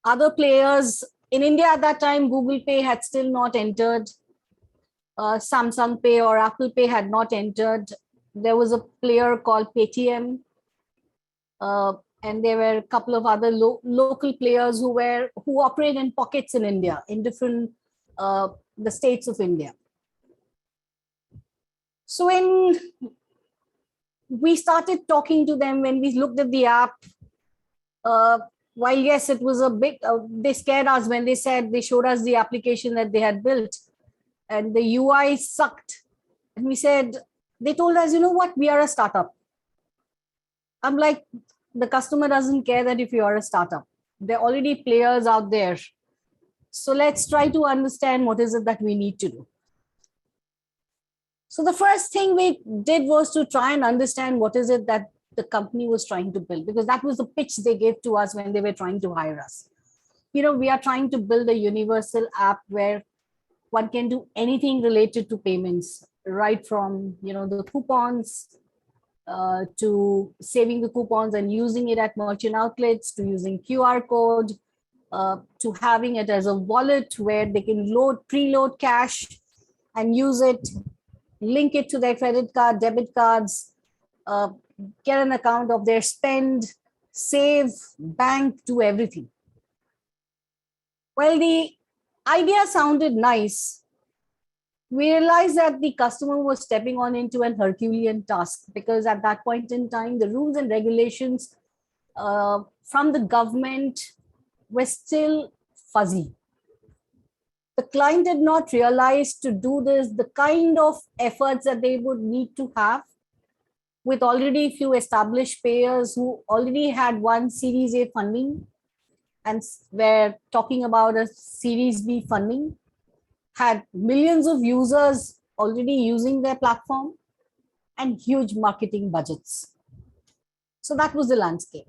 other players. In India at that time, Google Pay had still not entered. Samsung Pay or Apple Pay had not entered. There was a player called Paytm. And there were a couple of other local players who operate in pockets in India, in different the states of India. So when we started talking to them, when we looked at the app, while yes, it was a bit, they scared us when they showed us the application that they had built, and the UI sucked. And we said, they told us, you know what, we are a startup. I'm like, the customer doesn't care that if you are a startup. There are already players out there. So let's try to understand what is it that we need to do. So the first thing we did was to try and understand what is it that the company was trying to build, because that was the pitch they gave to us when they were trying to hire us. We are trying to build a universal app where one can do anything related to payments, right from, the coupons, to saving the coupons and using it at merchant outlets, to using QR code, to having it as a wallet where they can preload cash and use it, link it to their credit card, debit cards, get an account of their spend, save, bank, do everything. Well, the idea sounded nice. We realized that the customer was stepping on into an Herculean task, because at that point in time, the rules and regulations from the government were still fuzzy. The client did not realize to do this, the kind of efforts that they would need to have, with already few established players who already had one Series A funding and were talking about a Series B funding, had millions of users already using their platform, and huge marketing budgets. So that was the landscape.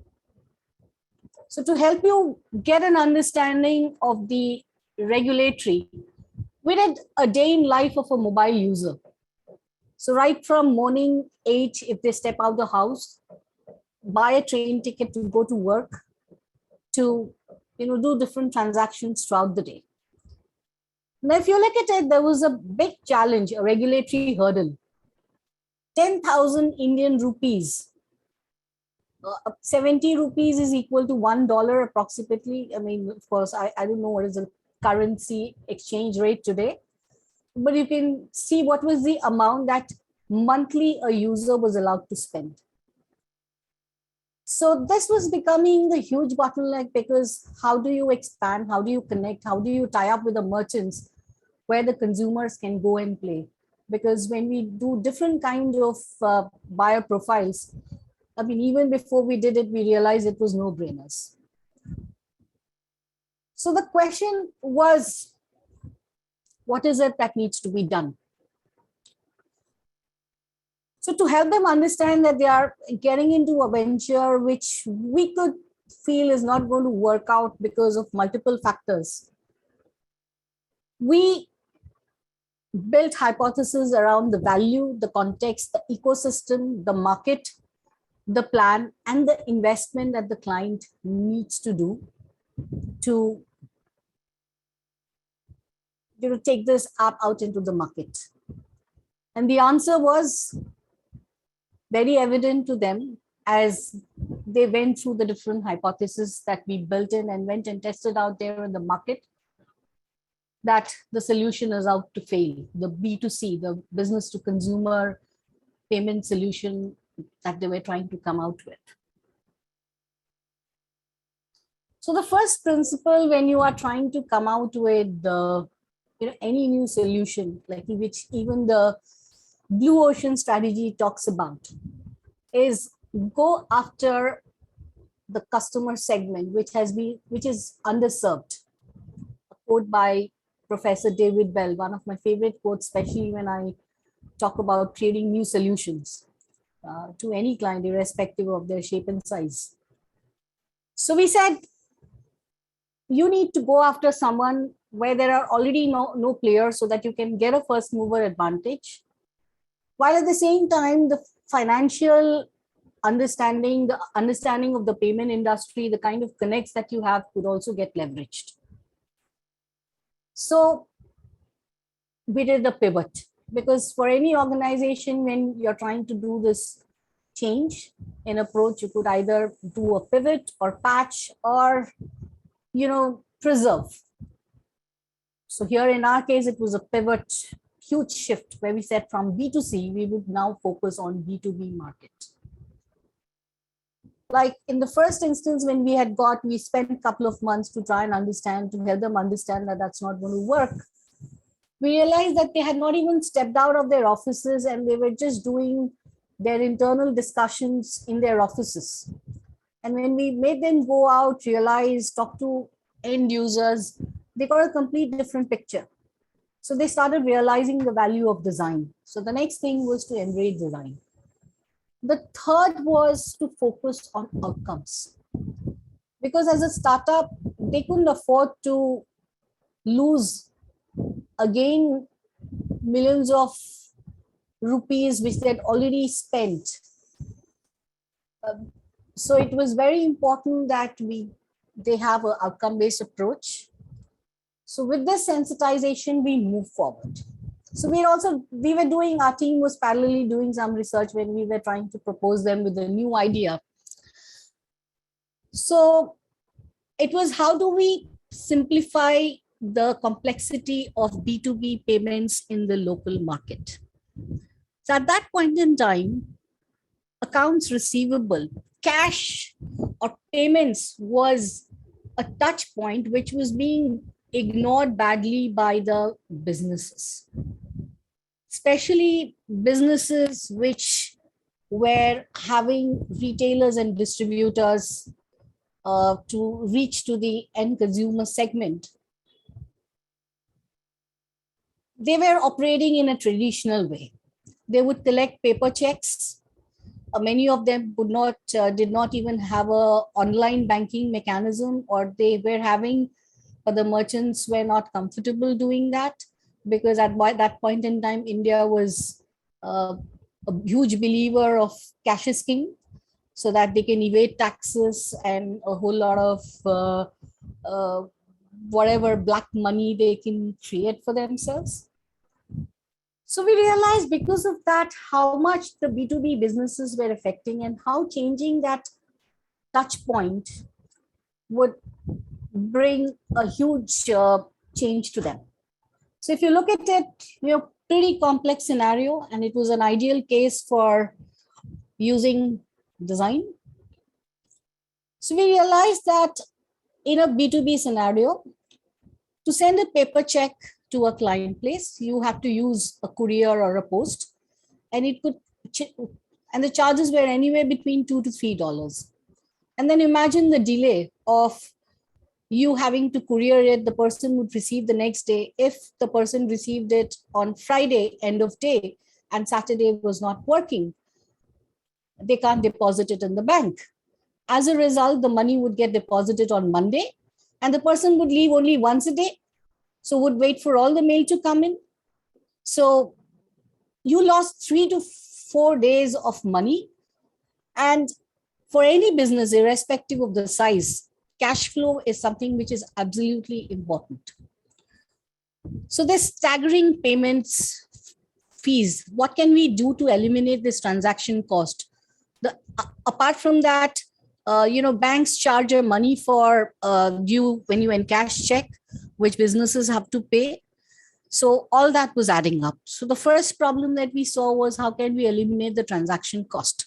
So to help you get an understanding of the regulatory, we did a day in life of a mobile user. So right from morning 8, if they step out the house, buy a train ticket to go to work, to do different transactions throughout the day. Now, if you look at it, there was a big challenge, a regulatory hurdle. 10,000 Indian rupees. 70 rupees is equal to $1 approximately. I mean, of course, I don't know what is the currency exchange rate today, but you can see what was the amount that monthly a user was allowed to spend. So this was becoming the huge bottleneck, because how do you expand? How do you connect? How do you tie up with the merchants where the consumers can go and play? Because when we do different kind of buyer profiles, I mean, even before we did it, we realized it was no-brainers. So the question was, what is it that needs to be done? So to help them understand that they are getting into a venture which we could feel is not going to work out because of multiple factors, we built hypotheses around the value, the context, the ecosystem, the market, the plan, and the investment that the client needs to do to take this app out into the market. And the answer was very evident to them as they went through the different hypotheses that we built in and went and tested out there in the market, that the solution is out to fail. The B2C, the business to consumer payment solution that they were trying to come out with. So the first principle when you are trying to come out with any new solution, like which even the Blue Ocean strategy talks about, is go after the customer segment which is underserved. A quote by Professor David Bell, one of my favorite quotes, especially when I talk about creating new solutions to any client, irrespective of their shape and size. So we said, you need to go after someone where there are already no players, so that you can get a first mover advantage, while at the same time the financial understanding of the payment industry, the kind of connects that you have could also get leveraged. So we did the pivot, because for any organization, when you're trying to do this change in approach, you could either do a pivot or patch or, preserve. So here in our case, it was a pivot, huge shift, where we said from B2C, we would now focus on B2B market. Like in the first instance, when we spent a couple of months to try and understand, to help them understand that that's not going to work. We realized that they had not even stepped out of their offices, and they were just doing their internal discussions in their offices. And when we made them go out, realize, talk to end users, they got a complete different picture. So they started realizing the value of design. So the next thing was to embrace design. The third was to focus on outcomes. Because as a startup, they couldn't afford to lose again millions of rupees which they had already spent. So it was very important that they have an outcome-based approach. So with this sensitization, we move forward. So our team was parallelly doing some research when we were trying to propose them with a new idea. So it was, how do we simplify the complexity of B2B payments in the local market? So at that point in time, accounts receivable, cash or payments was a touch point which was being ignored badly by the businesses, especially businesses which were having retailers and distributors to reach to the end consumer segment. They were operating in a traditional way. They would collect paper checks. Many of them did not even have a online banking mechanism, or they were having, but the merchants were not comfortable doing that, because at that point in time, India was a huge believer of cash is king, so that they can evade taxes and a whole lot of whatever black money they can create for themselves. So we realized because of that, how much the B2B businesses were affecting, and how changing that touch point would bring a huge change to them. So if you look at it, pretty complex scenario, and it was an ideal case for using design. So we realized that in a B2B scenario, to send a paper check to a client place, you have to use a courier or a post, and the charges were anywhere between $2 to $3. And then imagine the delay of you having to courier it. The person would receive the next day. If the person received it on Friday, end of day, and Saturday was not working, they can't deposit it in the bank. As a result, the money would get deposited on Monday, and the person would leave only once a day. So would wait for all the mail to come in. So you lost 3 to 4 days of money. And for any business, irrespective of the size, cash flow is something which is absolutely important. So this staggering payments fees, what can we do to eliminate this transaction cost? Apart from that, banks charge your money for due when you encash check, which businesses have to pay. So all that was adding up. So the first problem that we saw was, how can we eliminate the transaction cost?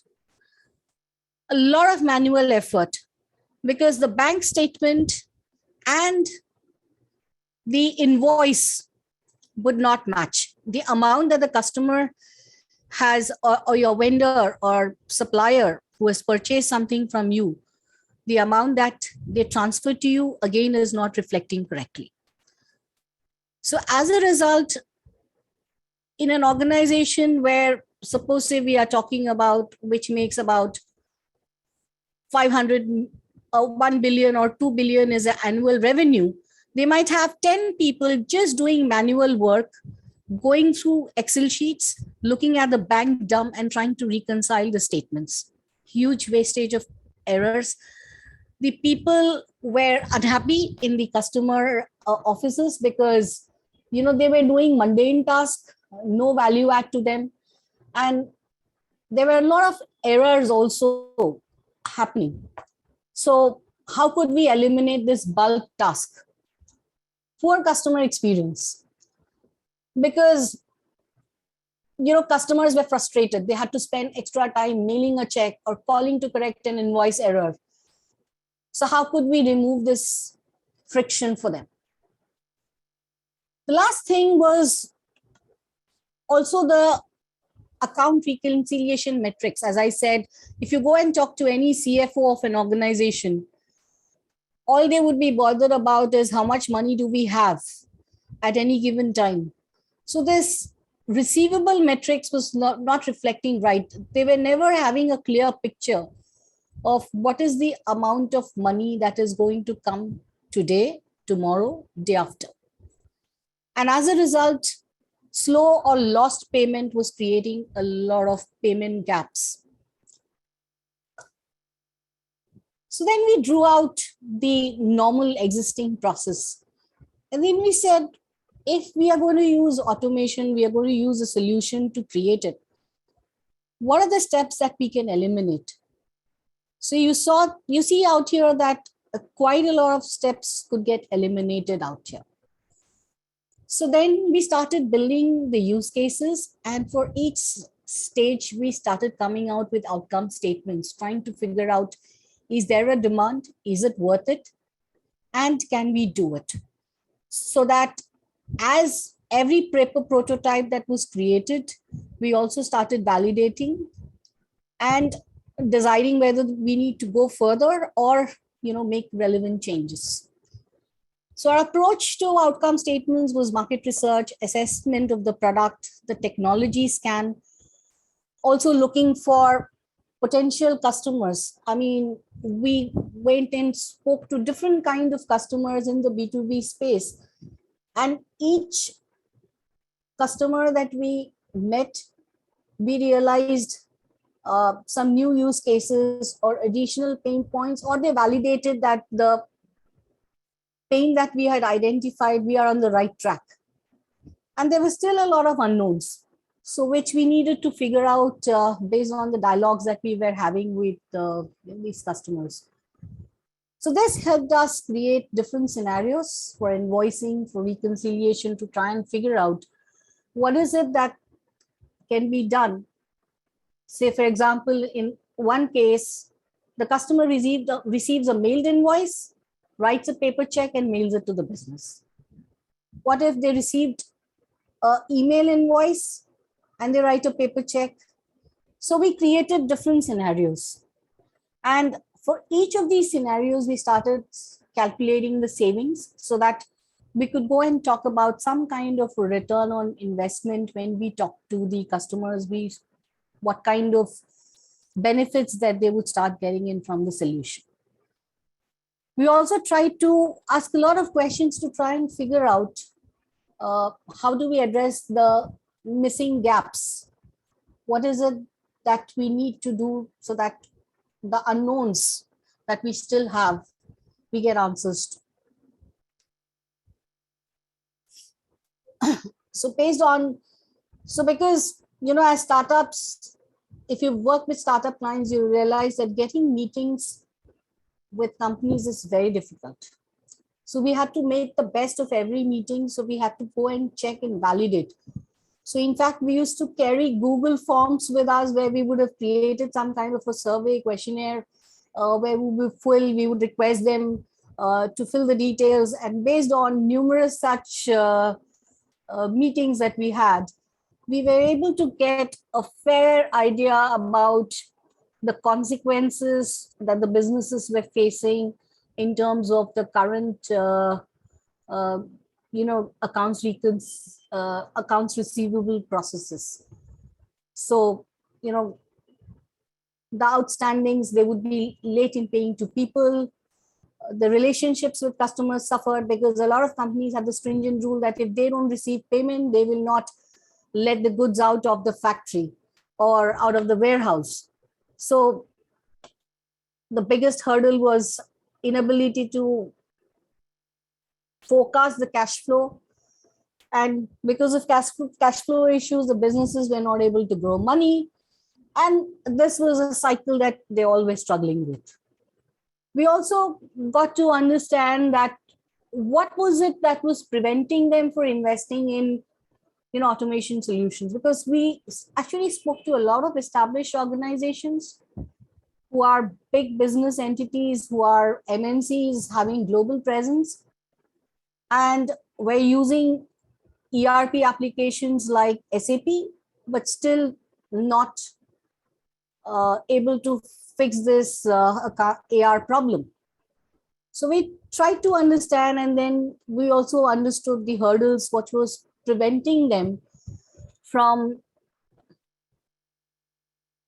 A lot of manual effort, because the bank statement and the invoice would not match. The amount that the customer has, or your vendor or supplier who has purchased something from you, the amount that they transfer to you, again, is not reflecting correctly. So as a result, in an organization where, suppose say we are talking about, which makes about 500, 1 billion or 2 billion is an annual revenue, they might have 10 people just doing manual work, going through Excel sheets, looking at the bank dump and trying to reconcile the statements. huge wastage of errors. The people were unhappy in the customer offices because, they were doing mundane tasks, no value add to them. And there were a lot of errors also happening. So how could we eliminate this bulk task? Poor customer experience. Because, customers were frustrated. They had to spend extra time mailing a check or calling to correct an invoice error. So how could we remove this friction for them? The last thing was also the account reconciliation metrics. As I said, if you go and talk to any CFO of an organization, all they would be bothered about is how much money do we have at any given time. So this receivable metrics was not reflecting right. They were never having a clear picture of what is the amount of money that is going to come today, tomorrow, day after. And as a result, slow or lost payment was creating a lot of payment gaps. So then we drew out the normal existing process. And then we said, if we are going to use automation, we are going to use a solution to create it. What are the steps that we can eliminate? So you see out here that quite a lot of steps could get eliminated out here. So then we started building the use cases, and for each stage, we started coming out with outcome statements, trying to figure out, is there a demand? Is it worth it? And can we do it? So that as every paper prototype that was created, we also started validating and deciding whether we need to go further or make relevant changes. So our approach to outcome statements was market research, assessment of the product, the technology scan, also looking for potential customers. I mean, we went and spoke to different kinds of customers in the B2B space, and each customer that we met, we realized some new use cases or additional pain points, or they validated that the pain that we had identified, we are on the right track. And there was still a lot of unknowns, so which we needed to figure out based on the dialogues that we were having with these customers. So this helped us create different scenarios for invoicing, for reconciliation, to try and figure out what is it that can be done. Say, for example, in one case, the customer receives a mailed invoice, writes a paper check and mails it to the business. What if they received an email invoice and they write a paper check? So we created different scenarios. And for each of these scenarios, we started calculating the savings so that we could go and talk about some kind of a return on investment when we talk to the customers, what kind of benefits that they would start getting in from the solution. We also tried to ask a lot of questions to try and figure out how do we address the missing gaps? What is it that we need to do so that the unknowns that we still have, we get answers to. So because, as startups, if you work with startup clients, you realize that getting meetings with companies is very difficult. So we had to make the best of every meeting. So we had to go and check and validate. So in fact, we used to carry Google Forms with us where we would have created some kind of a survey questionnaire where we would request them to fill the details. And based on numerous such meetings that we had, we were able to get a fair idea about the consequences that the businesses were facing in terms of the current accounts receivable processes. So, the outstandings, they would be late in paying to people. The relationships with customers suffered because a lot of companies have the stringent rule that if they don't receive payment, they will not let the goods out of the factory or out of the warehouse. So The biggest hurdle was inability to forecast the cash flow. And because of cash flow issues, the businesses were not able to grow money. And this was a cycle that they're always struggling with. We also got to understand that what was it that was preventing them for investing in automation solutions, because we actually spoke to a lot of established organizations who are big business entities, who are MNCs having global presence, and we're using ERP applications like SAP, but still not able to fix this AR problem. So we tried to understand, and then we also understood the hurdles, what was preventing them from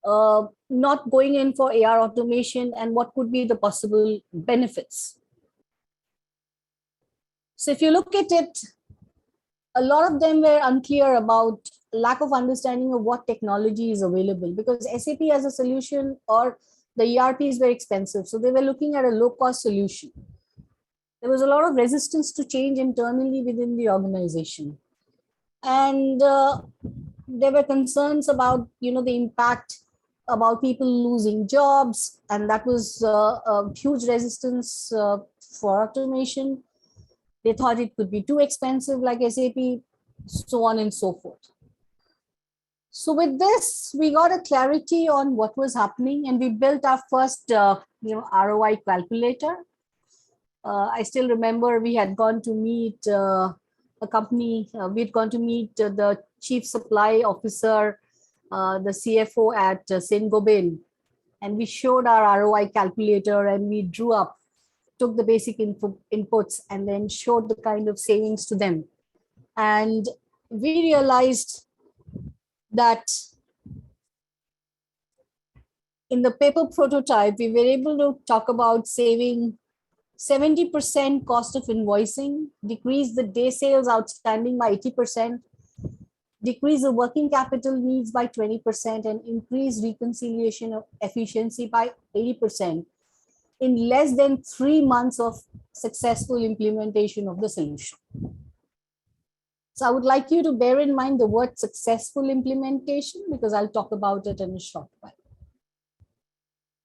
not going in for AR automation, and what could be the possible benefits. So if you look at it, a lot of them were unclear about lack of understanding of what technology is available, because SAP as a solution or the ERP is very expensive. So they were looking at a low cost solution. There was a lot of resistance to change internally within the organization. And there were concerns about, the impact about people losing jobs. And that was a huge resistance for automation. They thought it could be too expensive like SAP, so on and so forth. So with this, we got a clarity on what was happening, and we built our first ROI calculator. I still remember we had gone to meet a company, we'd gone to meet the chief supply officer, the CFO at Saint-Gobain, and we showed our ROI calculator, and we drew up, took the basic inputs, and then showed the kind of savings to them. And we realized that in the paper prototype, we were able to talk about saving 70% cost of invoicing, decrease the day sales outstanding by 80%, decrease the working capital needs by 20%, and increase reconciliation of efficiency by 80% in less than 3 months of successful implementation of the solution. So I would like you to bear in mind the word successful implementation, because I'll talk about it in a short while.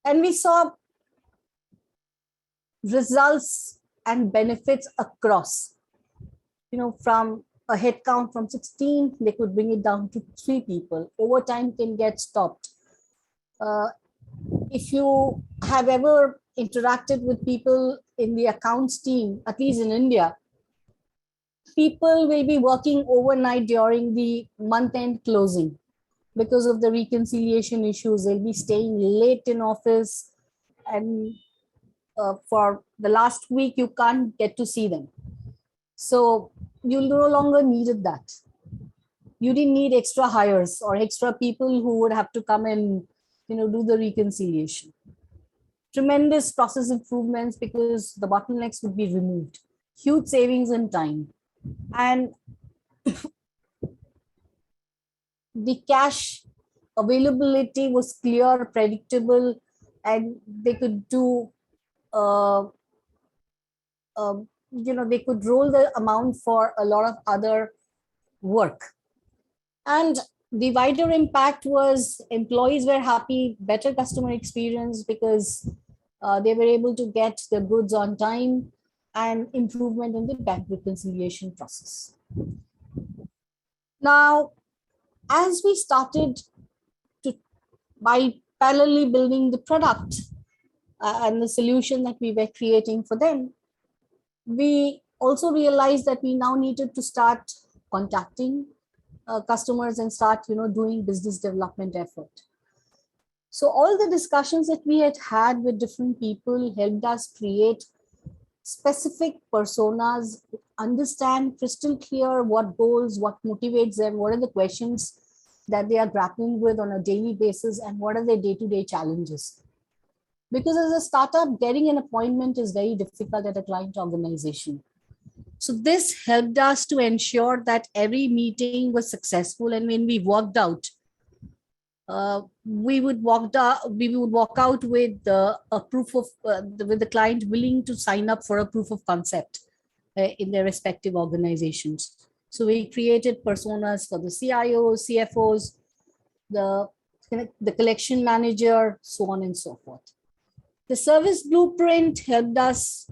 And we saw results and benefits across, from a headcount from 16, they could bring it down to 3 people. Overtime can get stopped. If you have ever interacted with people in the accounts team, at least in India, people will be working overnight during the month-end closing because of the reconciliation issues. They'll be staying late in office, and for the last week, you can't get to see them. So you no longer needed that. You didn't need extra hires or extra people who would have to come and do the reconciliation. Tremendous process improvements because the bottlenecks would be removed. Huge savings in time. And the cash availability was clear, predictable, and they could do, they could roll the amount for a lot of other work. And the wider impact was employees were happy, better customer experience because they were able to get the goods on time, and improvement in the bank reconciliation process. Now, as we started by parallelly building the product and the solution that we were creating for them, we also realized that we now needed to start contacting customers and start, doing business development effort. So all the discussions that we had with different people helped us create specific personas, understand crystal clear what goals, what motivates them, what are the questions that they are grappling with on a daily basis, and what are their day-to-day challenges. Because as a startup, getting an appointment is very difficult at a client organization. So this helped us to ensure that every meeting was successful. And when we worked out We would walk out with a proof of with the client willing to sign up for a proof of concept in their respective organizations. So we created personas for the CIOs, CFOs, the the collection manager, so on and so forth. The service blueprint helped us,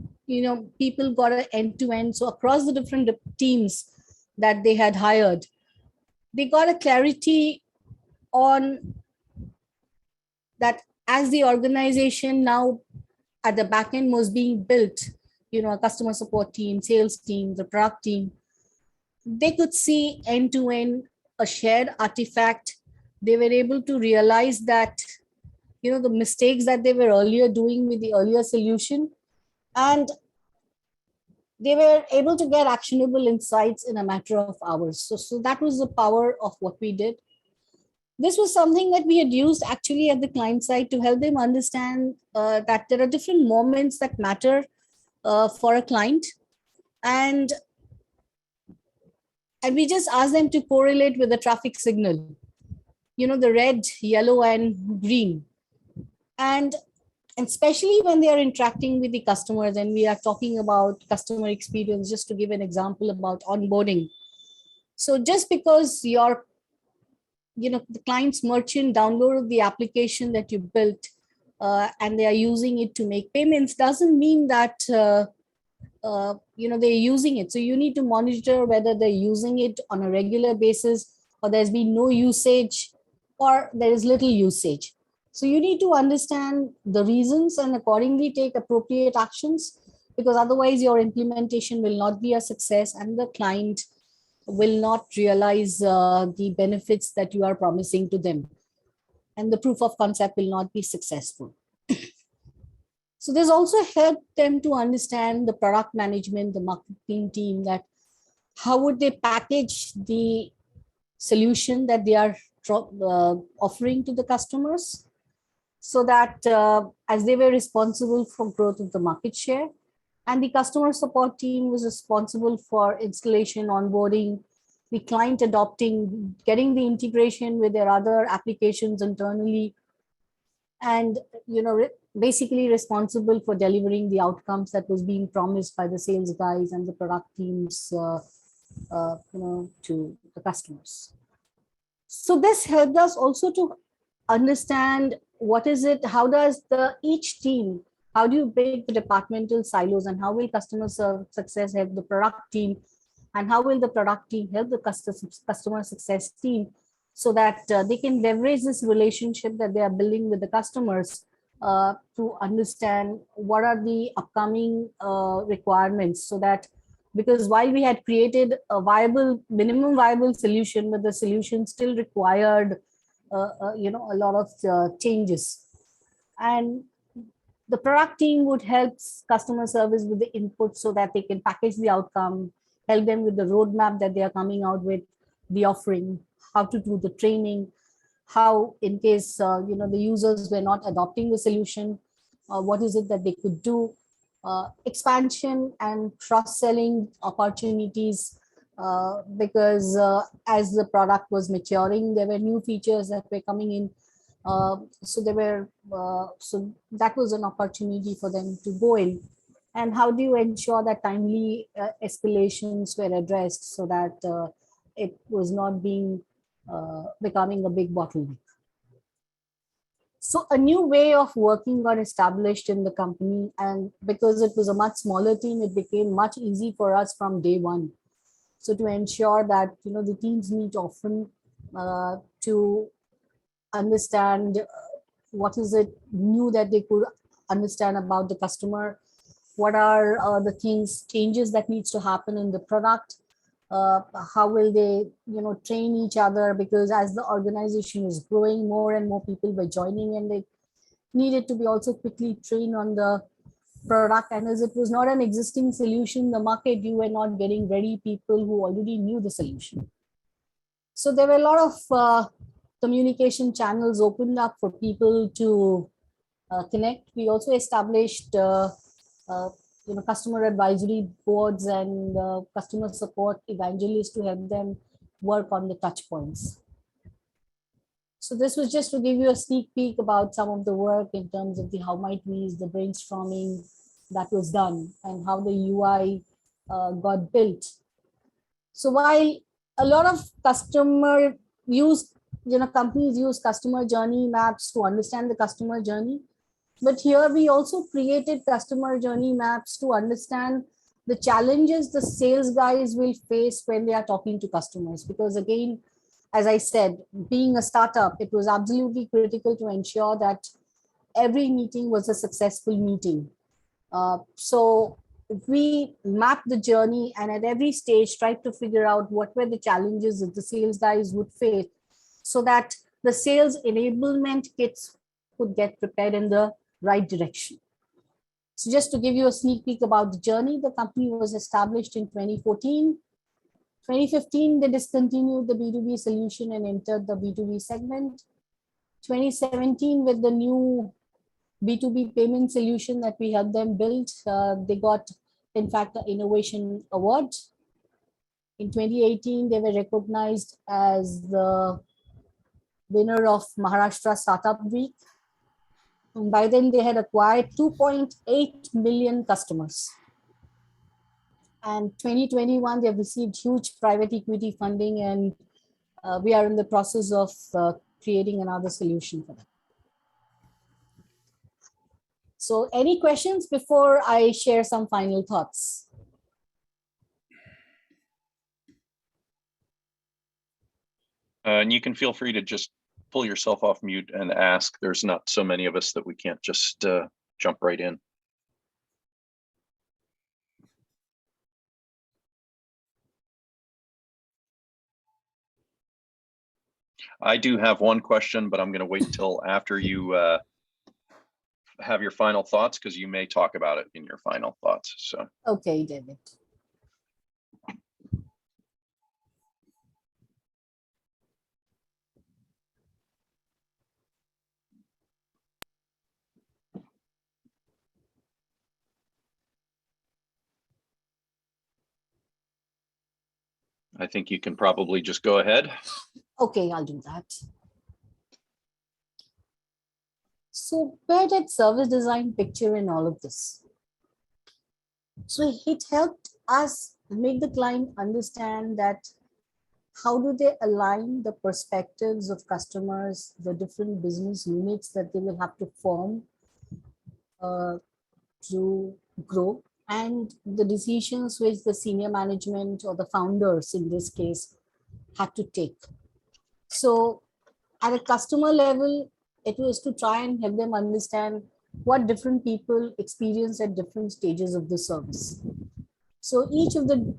people got an end to end. So across the different teams that they had hired, they got a clarity on that as the organization now at the back end was being built, a customer support team, sales team, the product team, they could see end to end a shared artifact. They were able to realize that, the mistakes that they were earlier doing with the earlier solution, and they were able to get actionable insights in a matter of hours. So that was the power of what we did. This was something that we had used actually at the client side to help them understand that there are different moments that matter for a client, and we just asked them to correlate with the traffic signal, the red, yellow, and green. And especially when they are interacting with the customers and we are talking about customer experience, just to give an example about onboarding. So just because the client's merchant downloaded the application that you built and they are using it to make payments doesn't mean that they're using it. So you need to monitor whether they're using it on a regular basis, or there's been no usage, or there is little usage. So you need to understand the reasons and accordingly take appropriate actions, because otherwise your implementation will not be a success and the client will not realize the benefits that you are promising to them, and the proof of concept will not be successful. So this also helped them to understand the product management, the marketing team, that how would they package the solution that they are offering to the customers, so that as they were responsible for growth of the market share, and the customer support team was responsible for installation, onboarding, the client adopting, getting the integration with their other applications internally, and basically responsible for delivering the outcomes that was being promised by the sales guys and the product teams to the customers. So this helped us also to understand what is it, how does each team, how do you break the departmental silos, and how will customer success help the product team, and how will the product team help the customer success team, so that they can leverage this relationship that they are building with the customers to understand what are the upcoming requirements. So that, because while we had created a minimum viable solution, but the solution still required a lot of changes, and the product team would help customer service with the input so that they can package the outcome, help them with the roadmap that they are coming out with, the offering, how to do the training, how in case the users were not adopting the solution, what is it that they could do, expansion and cross-selling opportunities, because as the product was maturing, there were new features that were coming in. So that was an opportunity for them to go in. And how do you ensure that timely escalations were addressed so that it was not becoming a big bottleneck? So a new way of working got established in the company, and because it was a much smaller team, it became much easy for us from day one. So to ensure that the teams meet often to understand what is it new that they could understand about the customer, what are the changes that needs to happen in the product, how will they train each other, because as the organization is growing, more and more people were joining and they needed to be also quickly trained on the product. And as it was not an existing solution in the market, you were not getting ready people who already knew the solution. So there were a lot of communication channels opened up for people to connect. We also established customer advisory boards and customer support evangelists to help them work on the touch points. So this was just to give you a sneak peek about some of the work in terms of the how might we use the brainstorming that was done and how the UI got built. So while a lot of customer use, companies use customer journey maps to understand the customer journey, but here we also created customer journey maps to understand the challenges the sales guys will face when they are talking to customers. Because again, as I said, being a startup, it was absolutely critical to ensure that every meeting was a successful meeting. So we mapped the journey and at every stage tried to figure out what were the challenges that the sales guys would face so that the sales enablement kits could get prepared in the right direction. So just to give you a sneak peek about the journey, the company was established in 2014. 2015, they discontinued the B2B solution and entered the B2B segment. 2017, with the new B2B payment solution that we helped them build, they got, in fact, the Innovation Award. In 2018, they were recognized as the winner of Maharashtra Startup Week. And by then, they had acquired 2.8 million customers. And 2021, they have received huge private equity funding, and we are in the process of creating another solution for them. So any questions before I share some final thoughts? And you can feel free to just pull yourself off mute and ask. There's not so many of us that we can't just jump right in. I do have one question, but I'm going to wait until after you have your final thoughts, because you may talk about it in your final thoughts. So okay, David. I think you can probably just go ahead. Okay, I'll do that. So where did service design picture in all of this? So it helped us make the client understand that how do they align the perspectives of customers, the different business units that they will have to form to grow, and the decisions which the senior management or the founders in this case had to take. So at a customer level, it was to try and help them understand what different people experience at different stages of the service. So each of the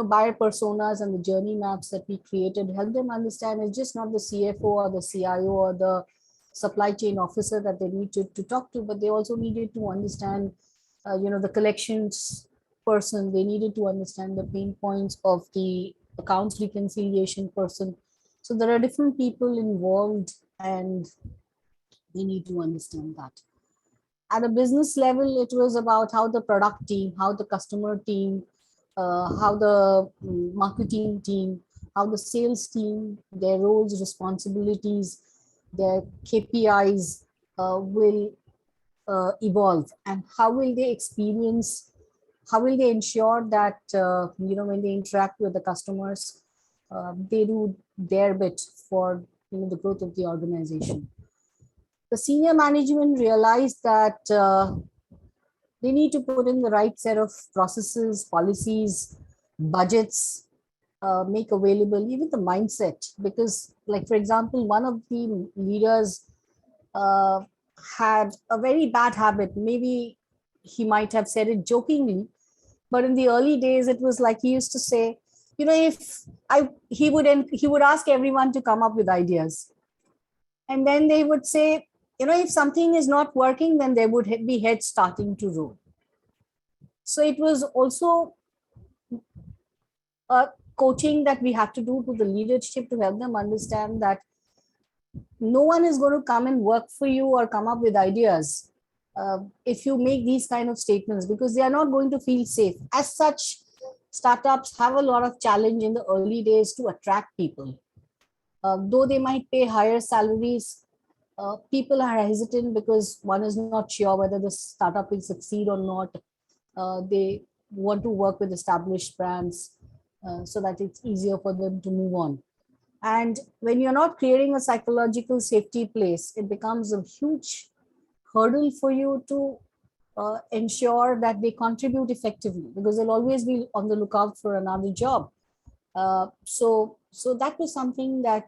buyer personas and the journey maps that we created help them understand it's just not the CFO or the CIO or the supply chain officer that they need to talk to, but they also needed to understand the collections person. They needed to understand the pain points of the accounts reconciliation person. So there are different people involved and we need to understand that. At a business level, it was about how the product team, how the customer team, how the marketing team, how the sales team, their roles, responsibilities, their KPIs will evolve, and how will they experience, how will they ensure that when they interact with the customers, they do their bit for the growth of the organization. The senior management realized that they need to put in the right set of processes, policies, budgets, make available, even the mindset. Because, like, for example, one of the leaders had a very bad habit. Maybe he might have said it jokingly, but in the early days, it was like he used to say, he would ask everyone to come up with ideas. And then they would say, if something is not working, then there would be heads starting to roll. So it was also a coaching that we had to do to the leadership to help them understand that no one is going to come and work for you or come up with ideas if you make these kind of statements, because they are not going to feel safe. As such, startups have a lot of challenge in the early days to attract people. Though they might pay higher salaries, people are hesitant because one is not sure whether the startup will succeed or not. They want to work with established brands so that it's easier for them to move on. And when you're not creating a psychological safety place, it becomes a huge hurdle for you to ensure that they contribute effectively, because they'll always be on the lookout for another job. So that was something that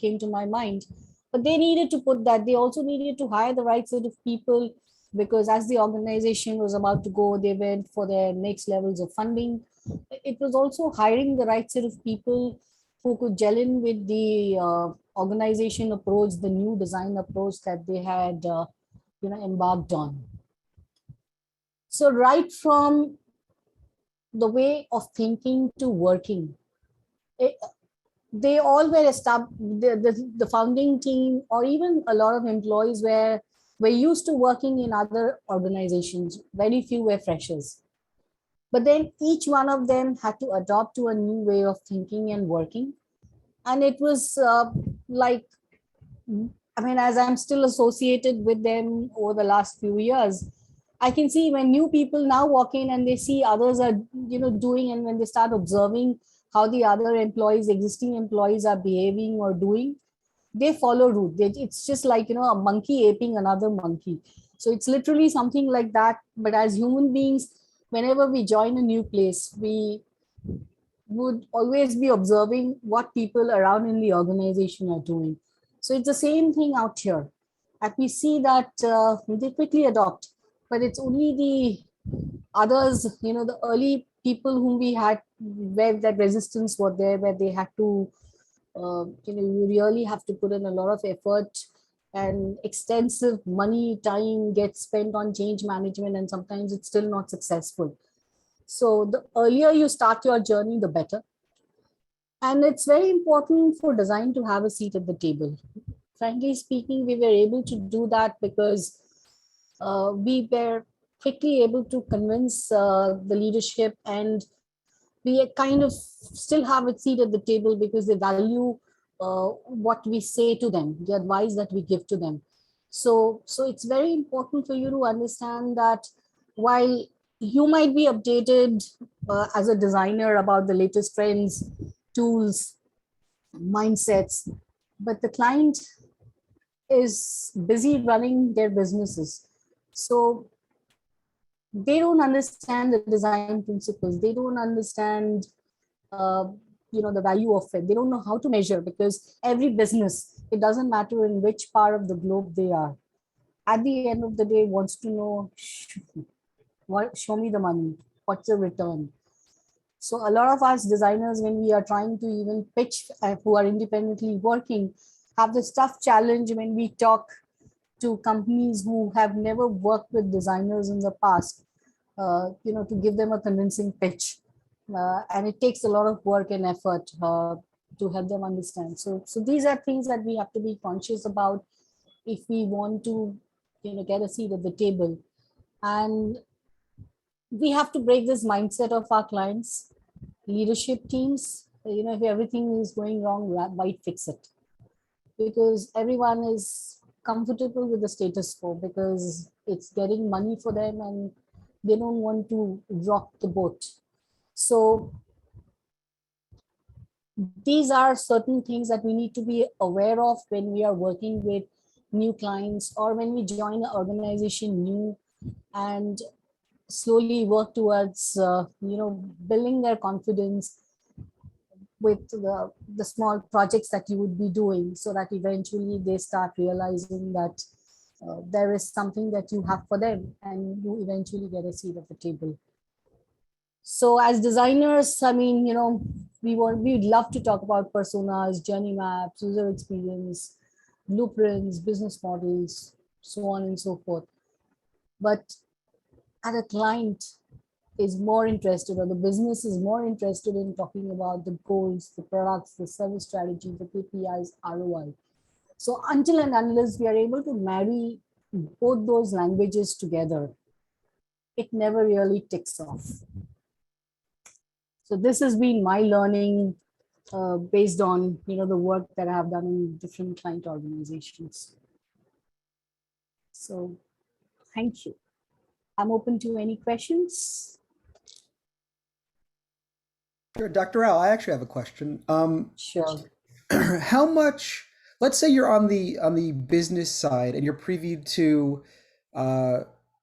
came to my mind. But they needed to put that. They also needed to hire the right set of people, because as the organization was about to go, they went for their next levels of funding. It was also hiring the right set of people who could gel in with the organization approach, the new design approach that they had embarked on. So right from the way of thinking to working, it, they all were established. The founding team, or even a lot of employees, were used to working in other organizations. Very few were freshers. But then each one of them had to adopt to a new way of thinking and working. And it was like, I mean, as I'm still associated with them over the last few years, I can see when new people now walk in and they see others are, doing, and when they start observing how the other employees, existing employees, are behaving or doing, they follow route. It's just like, a monkey aping another monkey. So it's literally something like that. But as human beings, whenever we join a new place, we would always be observing what people around in the organization are doing. So it's the same thing out here. And we see that they quickly adopt, but it's only the others, the early people whom we had, where that resistance was there, where they had to, you really have to put in a lot of effort, and extensive money, time gets spent on change management, and sometimes it's still not successful. So the earlier you start your journey, the better. And it's very important for design to have a seat at the table. Frankly speaking, we were able to do that because we were quickly able to convince the leadership, and we kind of still have a seat at the table because they value what we say to them, the advice that we give to them. So it's very important for you to understand that while you might be updated as a designer about the latest trends, tools, mindsets, but the client is busy running their businesses. So they don't understand the design principles. They don't understand, uh, the value of it. They don't know how to measure, because every business, it doesn't matter in which part of the globe they are, at the end of the day wants to know, show me the money, what's the return. So a lot of us designers, when we are trying to even pitch, who are independently working, have this tough challenge when we talk to companies who have never worked with designers in the past, to give them a convincing pitch. And it takes a lot of work and effort to help them understand. So these are things that we have to be conscious about if we want to, get a seat at the table. And we have to break this mindset of our clients, leadership teams. If everything is going wrong, why fix it? Because everyone is comfortable with the status quo because it's getting money for them, and they don't want to rock the boat. So these are certain things that we need to be aware of when we are working with new clients, or when we join an organization new, and slowly work towards building their confidence with the small projects that you would be doing, so that eventually they start realizing that there is something that you have for them, and you eventually get a seat at the table. So as designers, I mean, we'd love to talk about personas, journey maps, user experience, blueprints, business models, so on and so forth. But at a client is more interested, or the business is more interested in talking about the goals, the products, the service strategy, the KPIs, ROI. So until and unless we are able to marry both those languages together, it never really ticks off. So this has been my learning based on the work that I have done in different client organizations. So thank you. I'm open to any questions. Sure, Dr. Rao, I actually have a question. Sure. How much, let's say you're on the business side and you're privy to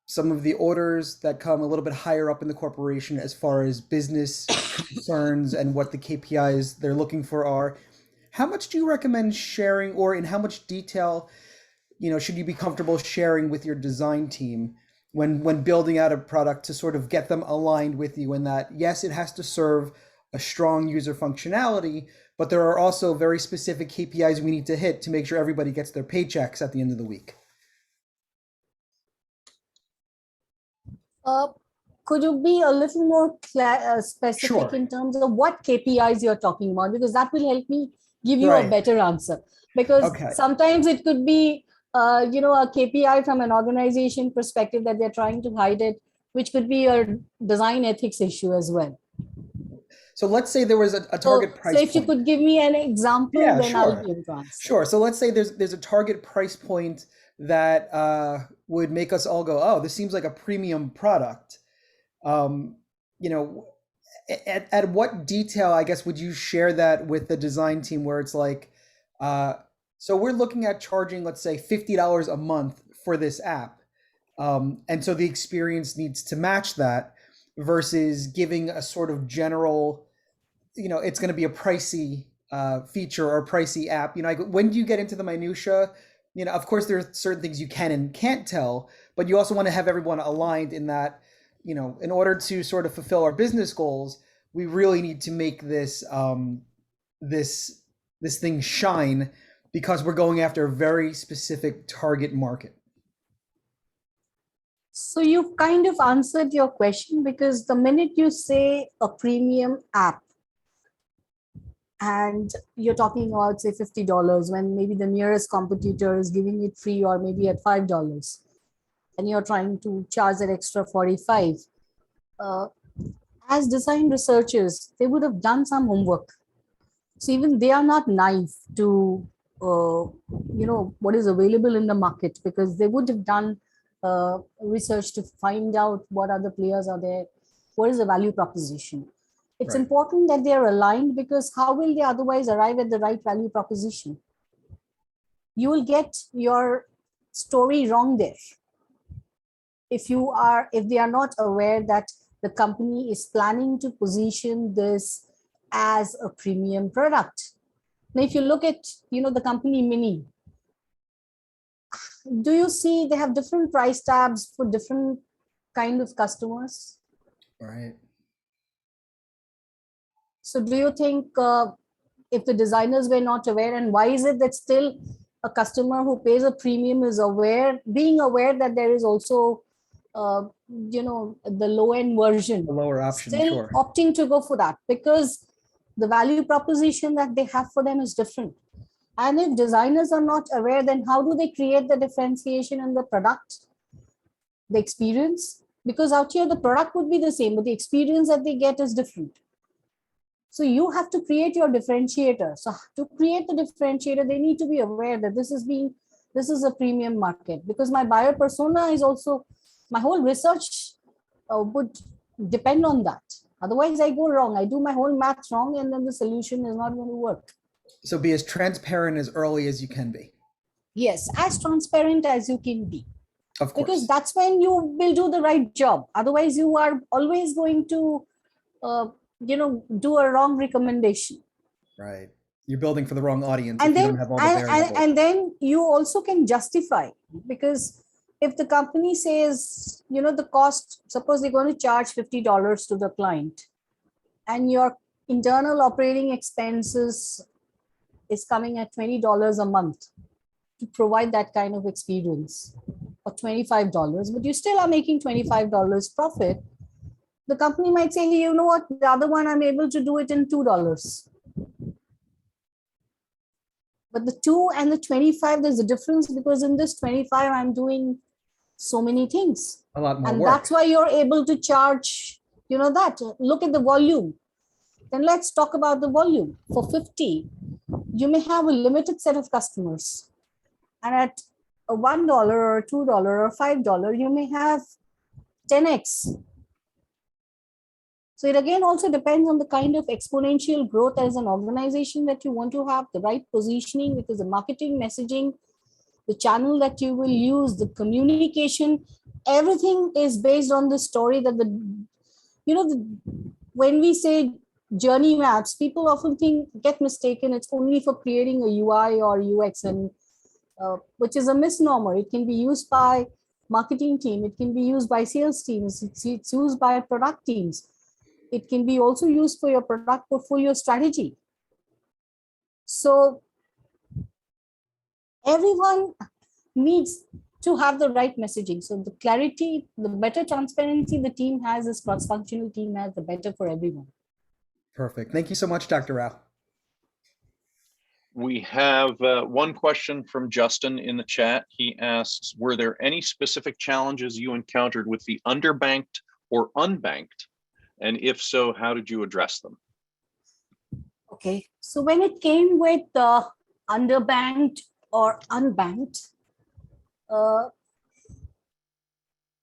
some of the orders that come a little bit higher up in the corporation as far as business concerns and what the KPIs they're looking for are. How much do you recommend sharing, or in how much detail, should you be comfortable sharing with your design team when building out a product to sort of get them aligned with you in that, yes, it has to serve a strong user functionality, but there are also very specific KPIs we need to hit to make sure everybody gets their paychecks at the end of the week? Could you be a little more specific Sure. in terms of what KPIs you're talking about? Because that will help me give you a Right. better answer. Because Okay. sometimes it could be, a KPI from an organization perspective that they're trying to hide it, which could be a design ethics issue as well. So let's say there was a target price So if you point. could give me an example, Yeah, then I'll sure. be able to answer. Sure. So let's say there's a target price point that would make us all go, oh, this seems like a premium product. At what detail, I guess, would you share that with the design team where it's like, so we're looking at charging, let's say, $50 a month for this app. And so the experience needs to match that versus giving a sort of general, it's going to be a pricey feature or a pricey app. When do you get into the minutia? Of course, there are certain things you can and can't tell, but you also want to have everyone aligned in that, in order to sort of fulfill our business goals, we really need to make this this thing shine because we're going after a very specific target market. So you've kind of answered your question, because the minute you say a premium app and you're talking about, say, $50, when maybe the nearest competitor is giving it free or maybe at $5, and you're trying to charge that extra 45, as design researchers, they would have done some homework. So even they are not naive to what is available in the market, because they would have done research to find out what other players are there, what is the value proposition. It's Right. important that they are aligned, because how will they otherwise arrive at the right value proposition? You will get your story wrong there if they are not aware that the company is planning to position this as a premium product. Now, if you look at the company Mini, do you see they have different price tabs for different kind of customers? Right. So do you think if the designers were not aware, and why is it that still a customer who pays a premium is being aware that there is also the low end version, The lower option, still sure. opting to go for that, because the value proposition that they have for them is different. And if designers are not aware, then how do they create the differentiation in the product, the experience? Because out here, the product would be the same, but the experience that they get is different. So you have to create your differentiator. So to create the differentiator, they need to be aware that this is a premium market, because my buyer persona is also, my whole research would depend on that. Otherwise, I go wrong. I do my whole math wrong, and then the solution is not going to work. So be as transparent as early as you can be. Yes, as transparent as you can be. Of course. Because that's when you will do the right job. Otherwise, you are always going to, do a wrong recommendation. Right. You're building for the wrong audience And if you then, don't have all the variables. and then you also can justify, because if the company says, the cost, suppose they're going to charge $50 to the client, and your internal operating expenses is coming at $20 a month to provide that kind of experience, or $25, but you still are making $25 profit, the company might say, hey, you know what, the other one I'm able to do it in $2. But the 2 and the 25, there's a difference, because in this 25, I'm doing so many things. A lot more And work. that's why you're able to charge, that. Look at the volume. Then let's talk about the volume. For 50, you may have a limited set of customers. And at a $1 or $2 or $5, you may have 10x. So it again also depends on the kind of exponential growth as an organization that you want to have, the right positioning, because the marketing, messaging, the channel that you will use, the communication, everything is based on the story that when we say journey maps, people often get mistaken. It's only for creating a UI or UX, and which is a misnomer. It can be used by marketing team. It can be used by sales teams. It's used by product teams. It can be also used for your product portfolio strategy. So everyone needs to have the right messaging. So the clarity, the better transparency the team has, this cross-functional team has, the better for everyone. Perfect. Thank you so much, Dr. Rao. We have one question from Justin in the chat. He asks, were there any specific challenges you encountered with the underbanked or unbanked? And if so, how did you address them? Okay, so when it came with the underbanked or unbanked,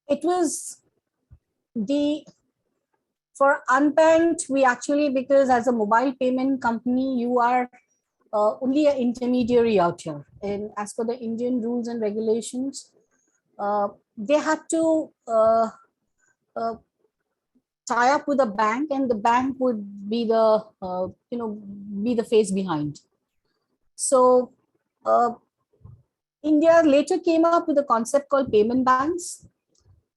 it was for unbanked, we actually, because as a mobile payment company, you are only an intermediary out here. And as per the Indian rules and regulations, they had to tie up with a bank, and the bank would be the be the face behind. So India later came up with a concept called payment banks,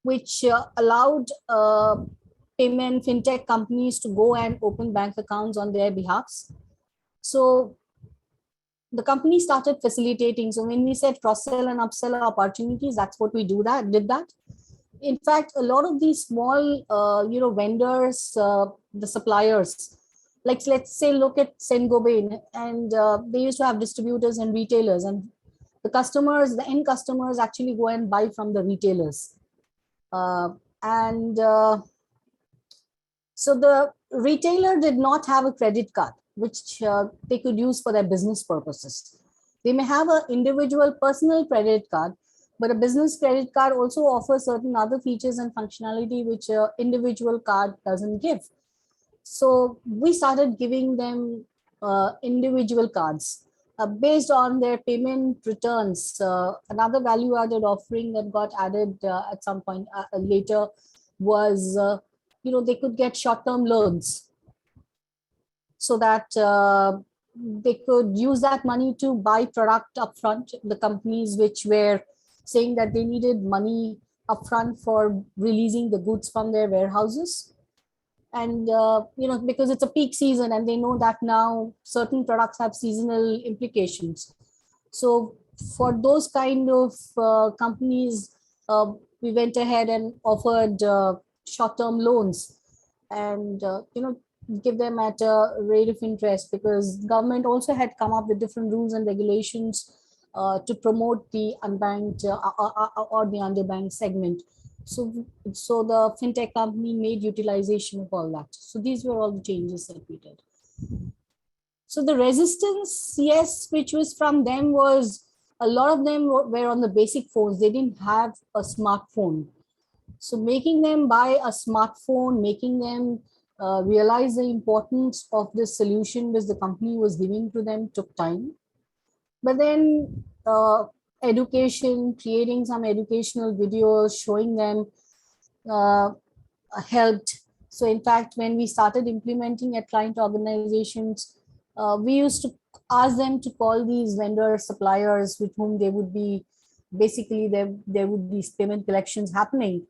which allowed payment fintech companies to go and open bank accounts on their behalfs. So the company started facilitating. So when we said cross-sell and upsell opportunities, that's what we did that. In fact, a lot of these small, vendors, the suppliers, like let's say, look at Sengobain, and they used to have distributors and retailers, and the end customers actually go and buy from the retailers. So the retailer did not have a credit card, which they could use for their business purposes. They may have an individual personal credit card, but a business credit card also offers certain other features and functionality which an individual card doesn't give. So we started giving them individual cards based on their payment returns. Another value-added offering that got added at some point later was, they could get short-term loans, so that they could use that money to buy product upfront. The companies which were saying that they needed money upfront for releasing the goods from their warehouses. And, because it's a peak season and they know that now certain products have seasonal implications. So for those kind of companies, we went ahead and offered short-term loans and, give them at a rate of interest, because government also had come up with different rules and regulations to promote the unbanked or the underbanked segment. So the fintech company made utilization of all that. So these were all the changes that we did. So the resistance, yes, which was from them, was a lot of them were on the basic phones. They didn't have a smartphone. So making them buy a smartphone, making them realize the importance of this solution which the company was giving to them took time. But then education, creating some educational videos, showing them helped. So in fact, when we started implementing at client organizations, we used to ask them to call these vendor suppliers with whom they would be, basically there would be payment collections happening,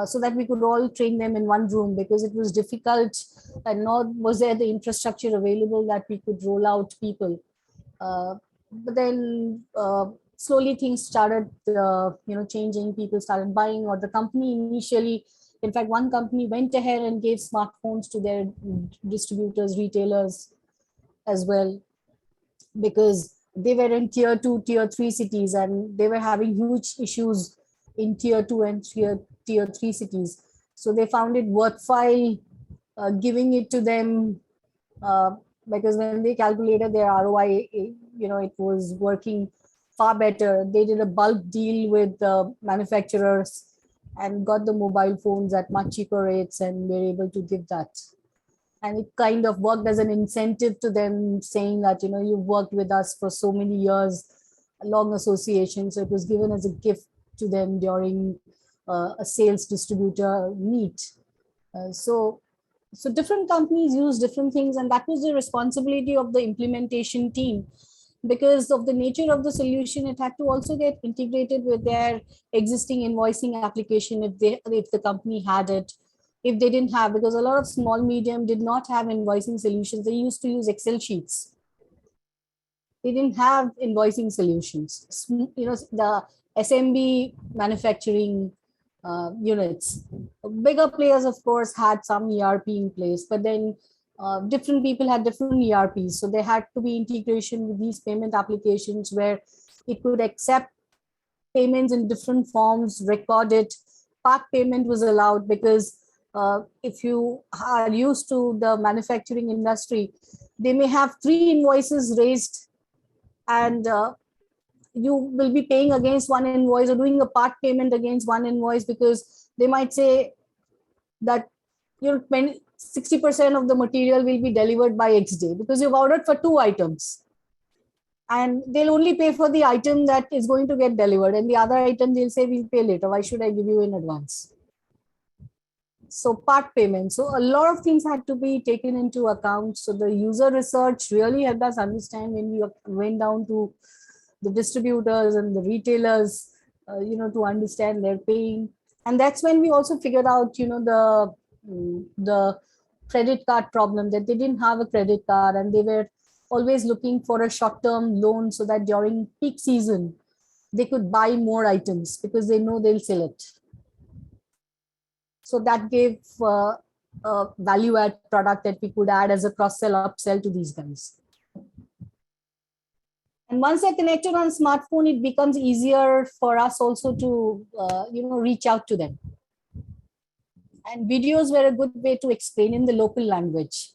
so that we could all train them in one room, because it was difficult and not was there the infrastructure available that we could roll out people. But then slowly things started changing. People started buying, or the company initially, in fact, one company went ahead and gave smartphones to their distributors, retailers as well, because they were in tier 2, tier 3 cities, and they were having huge issues in tier 2 and tier 3 cities. So they found it worthwhile giving it to them uh, because when they calculated their ROI, it was working far better. They did a bulk deal with the manufacturers and got the mobile phones at much cheaper rates, and were able to give that. And it kind of worked as an incentive to them, saying that, you've worked with us for so many years, a long association. So it was given as a gift to them during a sales distributor meet. So different companies use different things, and that was the responsibility of the implementation team. Because of the nature of the solution, it had to also get integrated with their existing invoicing application, if the company had it. If they didn't have, because a lot of small medium did not have invoicing solutions, they used to use Excel sheets. They didn't have invoicing solutions. The SMB manufacturing units. Bigger players, of course, had some ERP in place, but then different people had different ERPs. So there had to be integration with these payment applications where it could accept payments in different forms, record it. Part payment was allowed because if you are used to the manufacturing industry, they may have 3 invoices raised, and you will be paying against one invoice or doing a part payment against one invoice, because they might say that 60% of the material will be delivered by X day because you've ordered for 2 items, and they'll only pay for the item that is going to get delivered, and the other item they'll say we'll pay later. Why should I give you in advance? So part payment. So a lot of things had to be taken into account. So the user research really helped us understand when we went down to the distributors and the retailers, to understand their pain. And that's when we also figured out, the credit card problem, that they didn't have a credit card, and they were always looking for a short-term loan so that during peak season, they could buy more items because they know they'll sell it. So that gave a value add product that we could add as a cross-sell, upsell to these guys. And once they're connected on smartphone, it becomes easier for us also to, reach out to them. And videos were a good way to explain in the local language.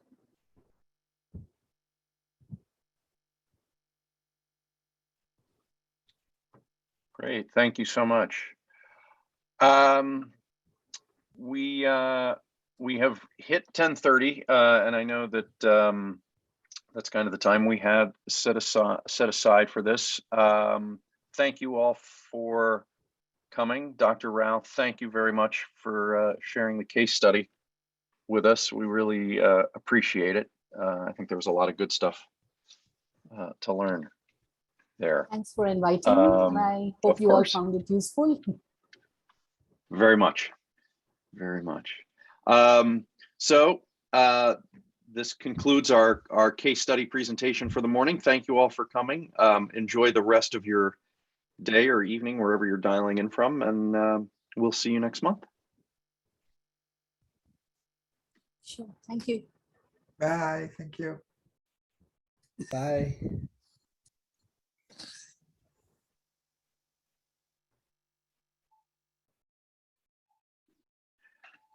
Great, thank you so much. We have hit 10:30, and I know that that's kind of the time we had set aside for this. Thank you all for coming. Dr. Rao, thank you very much for sharing the case study with us. We really appreciate it. I think there was a lot of good stuff to learn there. Thanks for inviting me, and I hope you all found it useful. Very much, very much. This concludes our case study presentation for the morning. Thank you all for coming. Enjoy the rest of your day or evening, wherever you're dialing in from, and we'll see you next month. Sure, thank you. Bye, thank you. Bye.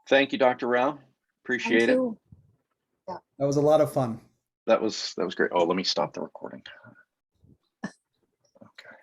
Thank you, Dr. Rao. Appreciate it. Thank you. That was a lot of fun. That was great. Oh, let me stop the recording.